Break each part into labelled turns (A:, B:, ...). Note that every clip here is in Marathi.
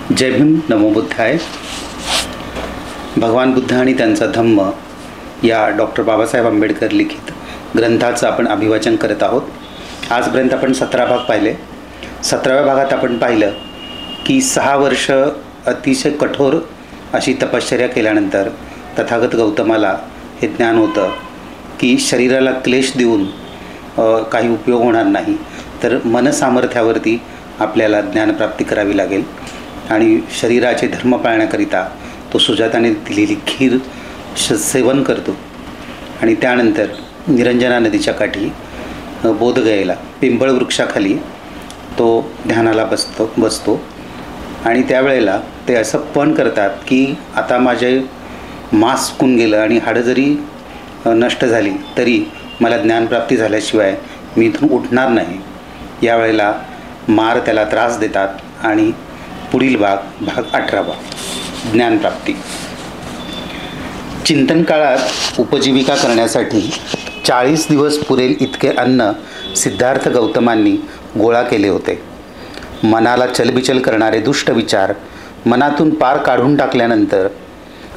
A: जय भीम, नमो बुद्धाय. भगवान बुद्ध आणि त्यांचा धम्म या डॉक्टर बाबासाहेब आंबेडकर लिखित ग्रंथाचं आपण अभिवाचन करत आहोत. आजपर्यंत आपण 17 भाग पाहिले. 17व्या भागात आपण पाहिलं की 6 वर्ष अतिशय कठोर अशी तपश्चर्या केल्यानंतर तथागत गौतमाला हे ज्ञान होतं की शरीराला क्लेश देऊन काही उपयोग होणार नाही, तर मनसामर्थ्यावरती आपल्याला ज्ञानप्राप्ती करावी लागेल. आणि शरीराचे धर्म पाळण्याकरिता तो सुजाताने दिलेली खीर सेवन करतो. आणि त्यानंतर निरंजना नदीच्या काठी बोधगयेला पिंपळ वृक्षाखाली तो ध्यानाला बसतो आणि त्यावेळेला ते असं पण करतात की आता माझे मांस सुकून गेलं आणि हाडं जरी नष्ट झाली तरी मला ज्ञानप्राप्ती झाल्याशिवाय मी इथून उठणार नाही. यावेळेला मार त्याला त्रास देतात आणि पुढील भाग 18वा ज्ञानप्राप्ती. चिंतन काळात उपजीविका करण्यासाठी 40 दिवस पुरेल इतके अन्न सिद्धार्थ गौतमांनी गोळा केले होते. मनाला चलबिचल करणारे दुष्ट विचार मनातून पार काढून टाकल्यानंतर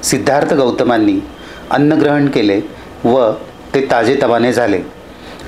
A: सिद्धार्थ गौतमांनी अन्न ग्रहण केले व ते ताजेतवाने झाले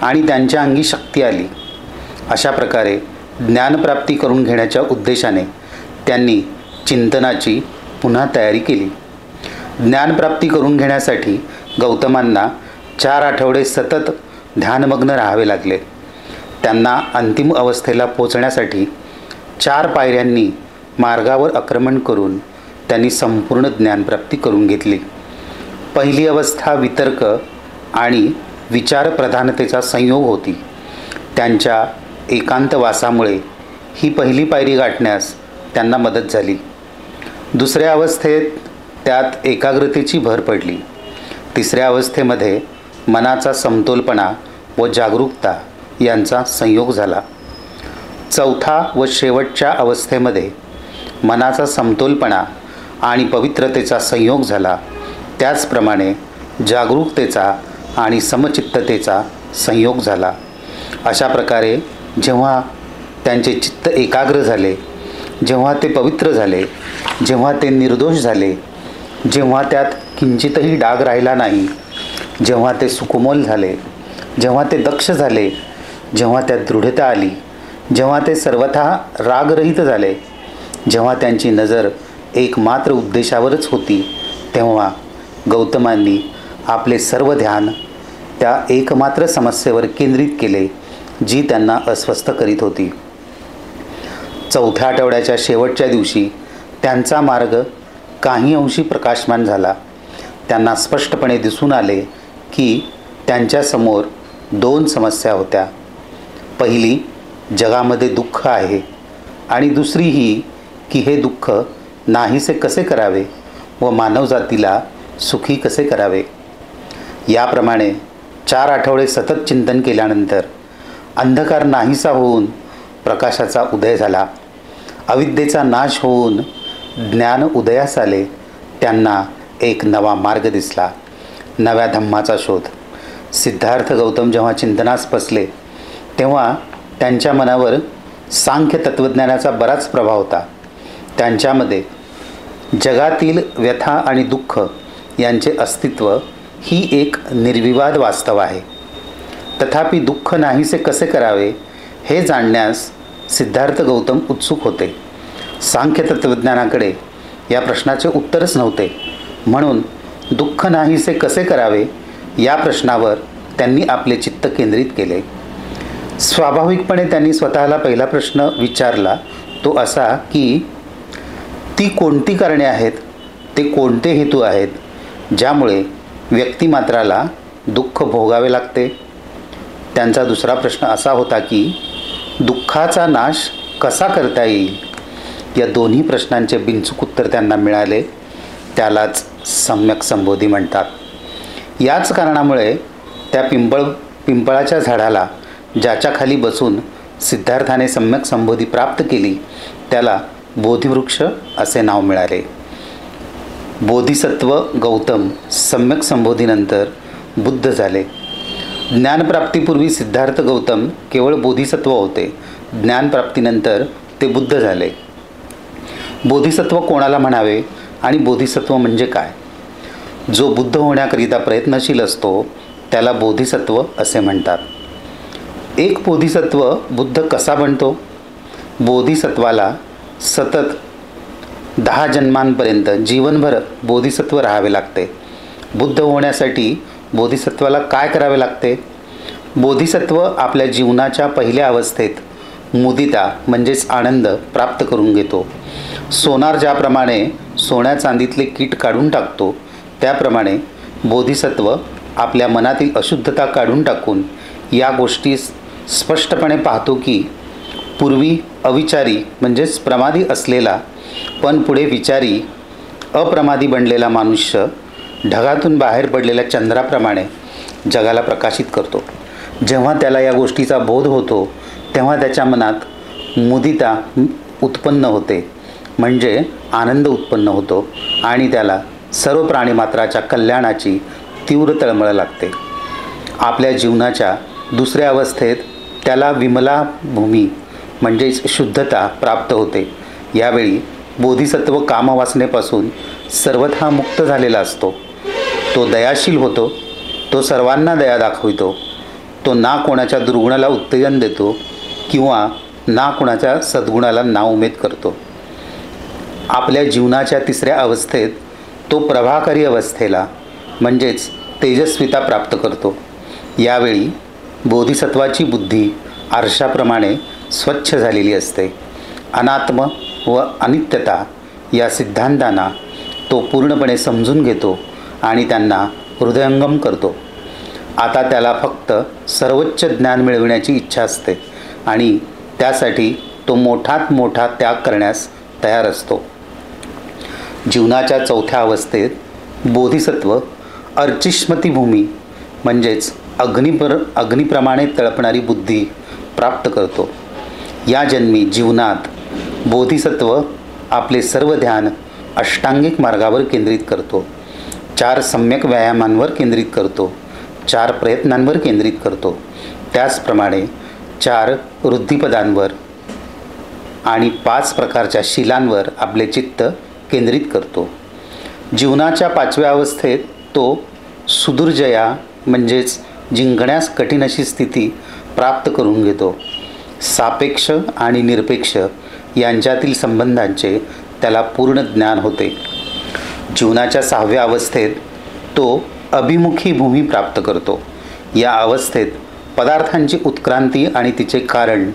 A: आणि त्यांच्या अंगी शक्ती आली. अशा प्रकारे ज्ञानप्राप्ती करून घेण्याच्या उद्देशाने त्यांनी चिंतनाची पुन्हा तयारी केली. ज्ञानप्राप्ती करून घेण्यासाठी गौतमांना 4 आठवडे सतत ध्यानमग्न राहावे लागले. त्यांना अंतिम अवस्थेला पोचण्यासाठी 4 पायऱ्यांनी मार्गावर आक्रमण करून त्यांनी संपूर्ण ज्ञानप्राप्ती करून घेतली. पहिली अवस्था वितर्क आणि विचारप्रधानतेचा संयोग होती. त्यांच्या एकांतवासामुळे ही पहिली पायरी गाठण्यास त्यांना मदत झाली. दुसऱ्या अवस्थेत त्यात एकाग्रतेची भर पडली. तिसऱ्या अवस्थेमध्ये मनाचा समतोलपणा व जागरूकता यांचा संयोग झाला. चौथा व शेवटच्या अवस्थेमध्ये मनाचा समतोलपणा आणि पवित्रतेचा संयोग झाला. त्याचप्रमाणे जागरूकतेचा आणि समचित्ततेचा संयोग झाला. अशा प्रकारे जेव्हा त्यांचे चित्त एकाग्र झाले, जेव्हा ते पवित्र झाले, जेव्हा ते निर्दोष झाले, जेव्हा त्यात किंचितही डाग राहिला नाही, जेव्हा ते सुकोमल झाले, जेव्हा ते दक्ष झाले, जेव्हा त्यात दृढता आली, जेव्हा ते सर्वतः रागरहित झाले, जेव्हा त्यांची नजर एकमात्र उद्देशावरच होती, तेव्हा गौतमांनी आपले सर्व ध्यान त्या एकमात्र समस्येवर केंद्रित केले जी त्यांना अस्वस्थ करीत होती. चौथ्या आठवड्याच्या शेवटच्या दिवशी त्यांचा मार्ग काही अंशी प्रकाशमान झाला. त्यांना स्पष्टपणे दिसून आले की त्यांच्यासमोर 2 समस्या होत्या. पहिली, जगामध्ये दुःख आहे आणि दुसरी ही की हे दुःख नाहीसे कसे करावे व मानवजातीला सुखी कसे करावे. याप्रमाणे 4 आठवडे सतत चिंतन केल्यानंतर अंधकार नाहीसा होऊन प्रकाशाचा उदय झाला. अविद्येचा नाश होऊन ज्ञान उदयास आले. त्यांना एक नवा मार्ग दिसला, नव्या धम्माचा शोध. सिद्धार्थ गौतम जेव्हा चिंतनास बसले तेव्हा त्यांच्या मनावर सांख्य तत्त्वज्ञानाचा बराच प्रभाव होता. त्यांच्यामध्ये जगातील व्यथा आणि दुःख यांचे अस्तित्व ही एक निर्विवाद वास्तव आहे. तथापि दुःख नाहीसे कसे करावे हे जाणण्यास सिद्धार्थ गौतम उत्सुक होते. सांख्य तत्त्वज्ञानाकडे या प्रश्नाचे उत्तरच नव्हते. म्हणून दुःख नाहीसे कसे करावे या प्रश्नावर त्यांनी आपले चित्त केंद्रित केले. स्वाभाविकपणे त्यांनी स्वतःला पहिला प्रश्न विचारला, तो असा की ती कोणती कारणे आहेत, ते कोणते हेतू आहेत ज्यामुळे व्यक्तिमात्राला दुःख भोगावे लागते. त्यांचा दुसरा प्रश्न असा होता की दुःखाचा नाश कसा करता येईल. या दोन्ही प्रश्नांचे बिनचूक उत्तर त्यांना मिळाले. त्यालाच सम्यक संबोधी म्हणतात. याच कारणामुळे त्या पिंपळाच्या झाडाला ज्याच्या खाली बसून सिद्धार्थाने सम्यक संबोधी प्राप्त केली त्याला बोधिवृक्ष असे नाव मिळाले. बोधिसत्व गौतम सम्यक संबोधीनंतर बुद्ध झाले. ज्ञानप्राप्तीपूर्वी सिद्धार्थ गौतम केवळ बोधिसत्व होते. ज्ञानप्राप्तीनंतर ते बुद्ध झाले. बोधिसत्व कोणाला म्हणावे आणि बोधिसत्व म्हणजे काय? जो बुद्ध होण्याकरिता प्रयत्नशील असतो त्याला बोधिसत्व असे म्हणतात. एक बोधिसत्व बुद्ध कसा बनतो? बोधिसत्वाला सतत 10 जन्मांपर्यंत जीवनभर बोधिसत्व राहावे लागते. बुद्ध होण्यासाठी बोधिसत्वाला काय करावे लागते? बोधिसत्व आपल्या जीवनाच्या पहिल्या अवस्थेत मुदिता म्हणजेच आनंद प्राप्त करून घेतो. सोनार ज्याप्रमाणे सोन्या चांदीतले कीट काढून टाकतो त्याप्रमाणे बोधिसत्व आपल्या मनातील अशुद्धता काढून टाकून या गोष्टी स्पष्टपणे पाहतो की पूर्वी अविचारी म्हणजेच प्रमादी असलेला पण पुढे विचारी अप्रमादी बनलेला मनुष्य ढगातून बाहेर पडलेल्या चंद्राप्रमाणे जगाला प्रकाशित करतो. जेव्हा त्याला या गोष्टीचा बोध होतो तेव्हा त्याच्या मनात मुदिता उत्पन्न होते म्हणजे आनंद उत्पन्न होतो आणि त्याला सर्व प्राणीमात्राच्या कल्याणाची तीव्र तळमळ लागते. आपल्या जीवनाच्या दुसऱ्या अवस्थेत त्याला विमला भूमी म्हणजेच शुद्धता प्राप्त होते. यावेळी बोधिसत्व कामवासनेपासून सर्वथा मुक्त झालेला असतो. तो दयाशील होतो. तो सर्वांना दया दाखवितो. तो ना कोणाच्या दुर्गुणाला उत्तेजन देतो किंवा ना कोणाच्या सद्गुणाला नाउमेद करतो. आपल्या जीवनाच्या तिसऱ्या अवस्थेत तो प्रभाकारी अवस्थेला म्हणजेच तेजस्विता प्राप्त करतो. यावेळी बोधिसत्वाची बुद्धी आरशाप्रमाणे स्वच्छ झालेली असते. अनात्म व अनित्यता या सिद्धांतांना तो पूर्णपणे समजून घेतो आणि त्यांना हृदयंगम करतो. आता त्याला फक्त सर्वोच्च ज्ञान मिळविण्याची इच्छा असते आणि त्यासाठी तो मोठात मोठा त्याग करण्यास तयार असतो. जीवनाच्या चौथ्या अवस्थेत बोधिसत्व अर्चिष्मती भूमी म्हणजेच अग्निप्रमाणे तळपणारी बुद्धी प्राप्त करतो. या जन्मी जीवनात बोधिसत्व आपले सर्व ध्यान अष्टांगिक मार्गावर केंद्रित करतो. 4 सम्यक व्यायामांवर केंद्रित करतो. 4 प्रयत्नांवर केंद्रित करतो. त्याचप्रमाणे 4 वृद्धिपदांवर आणि 5 प्रकारच्या शिलांवर आपले चित्त केंद्रित करतो. जीवनाच्या 5व्या अवस्थेत तो सुदुर्जया म्हणजेच जिंकण्यास कठीण अशी स्थिती प्राप्त करून घेतो. सापेक्ष आणि निरपेक्ष यांच्यातील संबंधांचे त्याला पूर्ण ज्ञान होते. जीवनाच्या 6व्या अवस्थेत तो अभिमुखी भूमी प्राप्त करतो. या अवस्थेत पदार्थांची उत्क्रांती आणि तिचे कारण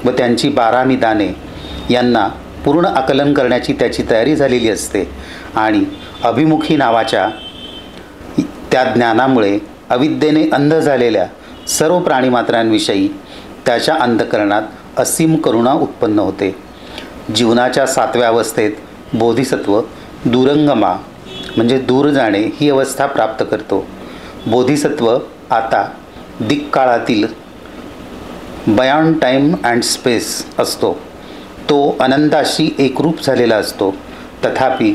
A: व त्यांची 12 निदाने यांना पूर्ण आकलन करण्याची त्याची तयारी झालेली असते आणि अभिमुखी नावाच्या त्या ज्ञानामुळे अविद्येने अंध झालेल्या सर्व प्राणीमात्रांविषयी त्याच्या अंतःकरणात असीम करुणा उत्पन्न होते. जीवनाच्या 7व्या अवस्थेत बोधिसत्व दूरंगमा म्हणजे दूर जाणे ही अवस्था प्राप्त करतो. बोधिसत्व आता दिक्काळातील बयाँड टाईम अँड स्पेस असतो. तो अनंताशी एकरूप झालेला असतो. तथापि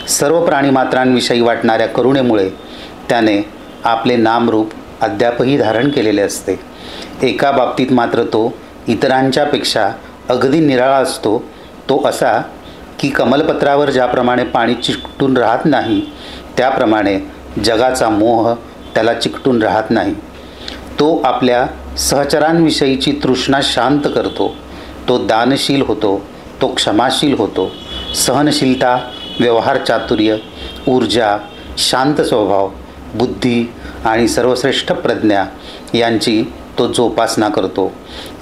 A: सर्व प्राणीमात्रांविषयी वाटणाऱ्या करुणेमुळे त्याने आपले नामरूप अद्यापही धारण केलेले असते. एका बाबतीत मात्र तो इतरांच्यापेक्षा अगदी निराळा असतो. तो असा की कमलपत्रावर ज्याप्रमाणे पाणी चिकटून राहत नाही त्याप्रमाणे जगाचा मोह त्याला चिकटून राहत नाही. तो आपल्या सहचरांविषयीची तृष्णा शांत करतो. तो दानशील होतो. तो क्षमाशील होतो. सहनशीलता, व्यवहार चातुर्य, ऊर्जा, शांत स्वभाव, बुद्धी आणि सर्वश्रेष्ठ प्रज्ञा यांची तो जोपासना करतो.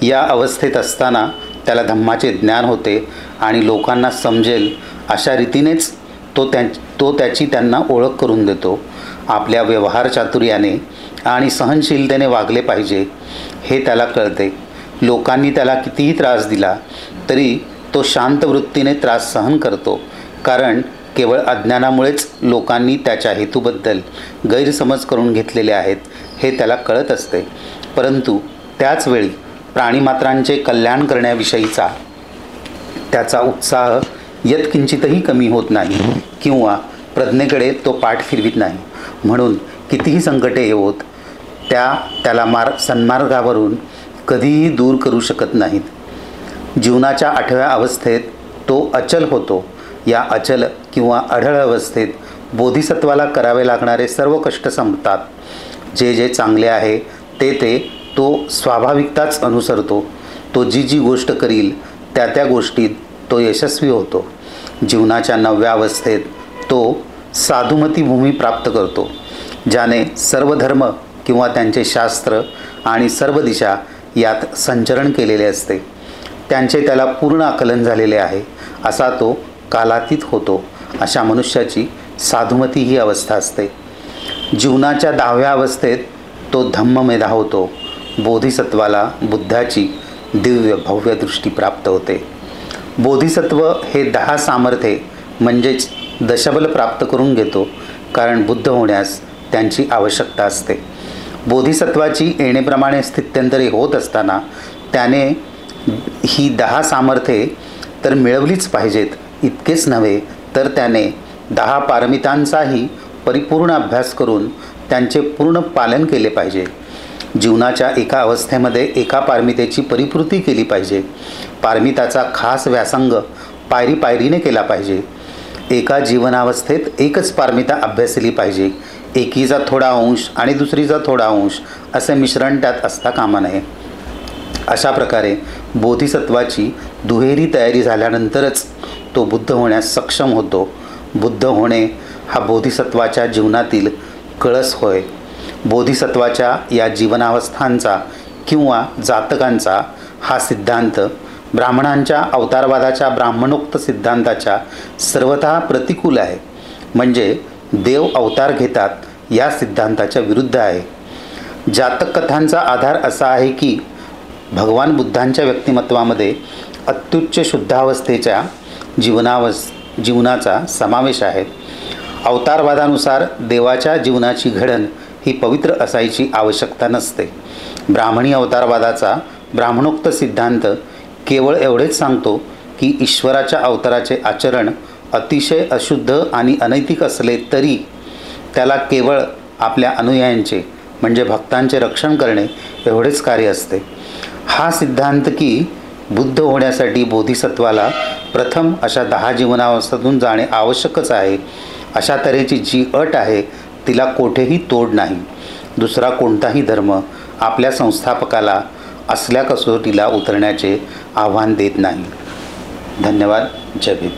A: या अवस्थेत असताना त्याला धम्माचे ज्ञान होते आणि लोकांना समजेल अशा रीतीनेच तो त्याची त्यांना ओळख करून देतो. आपल्या व्यवहार चातुर्याने आणि सहनशीलतेने वागले पाहिजे हे त्याला कळते. लोकांनी त्याला कितीही त्रास दिला तरी तो शांत वृत्तीने त्रास सहन करतो. कारण केवळ अज्ञानामुळेच लोकांनी त्याच्या हेतूबद्दल गैरसमज करून घेतलेले आहेत हे त्याला कळत असते. परंतु त्याचवेळी प्राणीमात्रांचे कल्याण करण्याविषयीचा त्याचा उत्साह यत्किंचितही कमी होत नाही किंवा प्रज्ञेकडे तो पाठ फिरवित नाही. म्हणून कितीही संकटे येवोत त्याला सन्मार्गावरून कधीही दूर करू शकत नाहीत. जीवनाच्या 8व्या अवस्थेत तो अचल होतो या अचल किंवा अढळ अवस्थेत बोधिसत्वाला करावे लागणारे सर्व कष्ट संपतात. जे जे चांगले आहे ते तो स्वाभाविकताच अनुसरतो. तो जी गोष्ट करील त्या गोष्टीत तो यशस्वी होतो. जीवनाच्या 9व्या अवस्थेत तो साधुमती भूमी प्राप्त करतो, ज्याने सर्व धर्म किंवा त्यांचे शास्त्र आणि सर्व दिशा यात संचरण केलेले असते. त्यांचे त्याला पूर्ण आकलन झालेले आहे असा तो कालातीत होतो. अशा मनुष्याची साधुमती ही अवस्था असते. जीवनाच्या 10व्या अवस्थेत तो धम्ममेधा होतो. बोधिसत्वाला बुद्धाची दिव्य भव्य दृष्टी प्राप्त होते. बोधिसत्व हे 10 सामर्थ्ये म्हणजेच दशबल प्राप्त करून घेतो, कारण बुद्ध होण्यास त्यांची आवश्यकता असते. बोधिसत्वाची येणेप्रमाणे स्थित्यंतरे होत असताना त्याने ही 10 सामर्थ्ये तर मिळवलीच पाहिजेत. इतकेच नव्हे तर त्याने 10 पारमितांचाही परिपूर्ण अभ्यास करून त्यांचे पूर्ण पालन केले पाहिजे. जीवनाच्या एका अवस्थेमध्ये एका पारमितेची परिपूर्ती केली पाहिजे. पारमिताचा खास व्यासंग पायरीने केला पाहिजे. एका जीवनावस्थेत एकच पारमिता अभ्यासली पाहिजे. एकीचा थोडा अंश आणि दुसरीचा थोडा अंश असे मिश्रण त्यात असता कामा नये. अशा प्रकारे बोधिसत्वाची दुहेरी तयारी झाल्यानंतरच तो बुद्ध होण्यास सक्षम होतो. बुद्ध होणे हा बोधिसत्वाच्या जीवनातील कळस होय. बोधिसत्वाच्या या जीवनावस्थांचा किंवा जातकांचा हा सिद्धांत ब्राह्मणांच्या अवतारवादाच्या ब्राह्मणोक्त सिद्धांताच्या सर्वतः प्रतिकूल आहे. म्हणजे देव अवतार घेतात या सिद्धांताच्या विरुद्ध आहे. जातक कथांचा आधार असा आहे की भगवान बुद्धांच्या व्यक्तिमत्वामध्ये अत्युच्च शुद्धावस्थेच्या जीवनाचा समावेश आहे. अवतारवादानुसार देवाच्या जीवनाची घडण ही पवित्र असायची आवश्यकता नसते. ब्राह्मणी अवतारवादाचा ब्राह्मणोक्त सिद्धांत केवळ एवढेच सांगतो की ईश्वराच्या अवताराचे आचरण अतिशय अशुद्ध आणि अनैतिक असले तरी त्याला केवळ आपल्या अनुयायांचे म्हणजे भक्तांचे रक्षण करणे एवढेच कार्य असते. हा सिद्धांत की बुद्ध होण्यासाठी बोधिसत्वाला प्रथम अशा 10 जीवनावस्थेतून जाणे आवश्यकच आहे, अशा तऱ्हेची जी अट आहे तिला कोठेही तोड नाही. दुसरा कोणताही धर्म आपल्या संस्थापकाला असल्या कसोटीला उतरण्याचे आव्हान देत नाही. धन्यवाद. जय भीम.